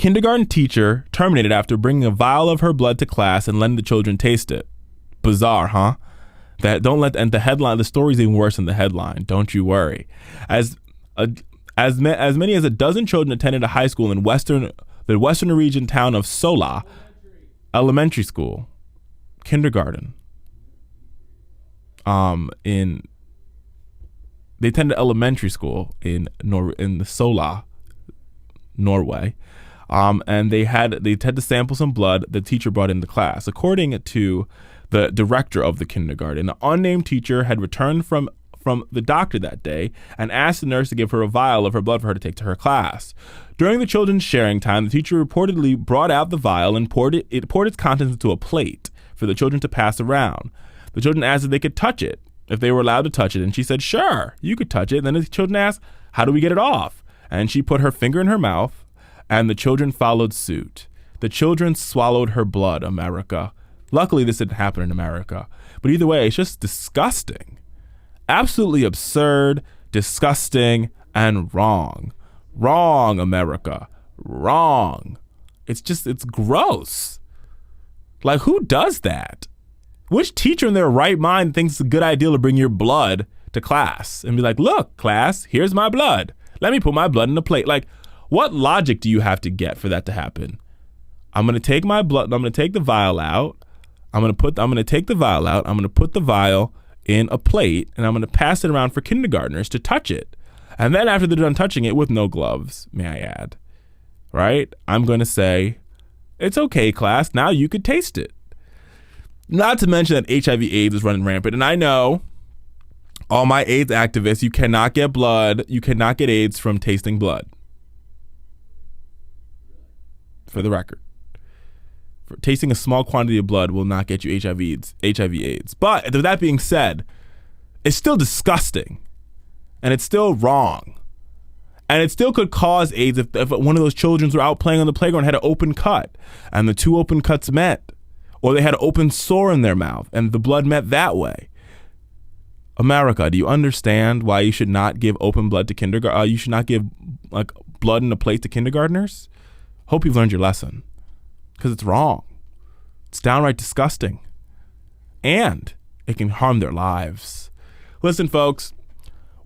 kindergarten teacher terminated after bringing a vial of her blood to class and letting the children taste it. Bizarre, huh? The story's even worse than the headline. Don't you worry. As many as a dozen children attended a high school in the western Norwegian town of Sola, elementary school, kindergarten. They attended elementary school in the Sola, Norway. And they had to sample some blood the teacher brought into class. According to the director of the kindergarten, an unnamed teacher had returned from the doctor that day and asked the nurse to give her a vial of her blood for her to take to her class. During the children's sharing time, the teacher reportedly brought out the vial and poured its contents into a plate for the children to pass around. The children asked if they could touch it, if they were allowed to touch it, and she said, "Sure, you could touch it." And then the children asked, "How do we get it off?" And she put her finger in her mouth, and the children followed suit. The children swallowed her blood, America. Luckily, this didn't happen in America. But either way, it's just disgusting. Absolutely absurd, disgusting, and wrong. Wrong, America. Wrong. It's gross. Like, who does that? Which teacher in their right mind thinks it's a good idea to bring your blood to class and be like, "Look, class, here's my blood. Let me put my blood in a plate." Like, what logic do you have to get for that to happen? I'm going to take my blood. I'm going to take the vial out. I'm going to take the vial out. I'm going to put the vial in a plate, and I'm going to pass it around for kindergartners to touch it. And then after they're done touching it, with no gloves, may I add, right? I'm going to say, "It's okay, class. Now you could taste it." Not to mention that HIV/AIDS is running rampant. And I know all my AIDS activists, you cannot get blood. You cannot get AIDS from tasting blood. For the record. Tasting a small quantity of blood will not get you HIV/AIDS. But with that being said, it's still disgusting. And it's still wrong. And it still could cause AIDS if one of those children were out playing on the playground and had an open cut. And the two open cuts met. Or they had an open sore in their mouth and the blood met that way. America, do you understand why you should not give open blood to kindergarten? You should not give like blood in a plate to kindergartners? Hope you've learned your lesson. Because it's wrong. It's downright disgusting. And it can harm their lives. Listen, folks,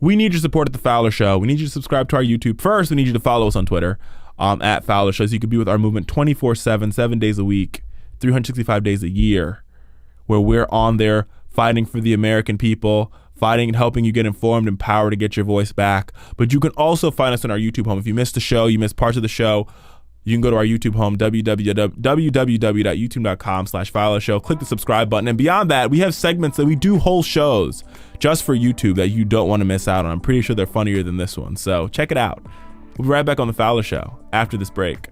we need your support at The Fowler Show. We need you to subscribe to our YouTube. First, we need you to follow us on Twitter at Fowler Show so you can be with our movement 24/7, 7 days a week, 365 days a year, where we're on there fighting for the American people, fighting and helping you get informed and power to get your voice back. But you can also find us on our YouTube home. If you missed the show, you missed parts of the show, you can go to our YouTube home, www.youtube.com/Fowler Show. Click the subscribe button. And beyond that, we have segments that we do whole shows just for YouTube that you don't want to miss out on. I'm pretty sure they're funnier than this one. So check it out. We'll be right back on The Fowler Show after this break.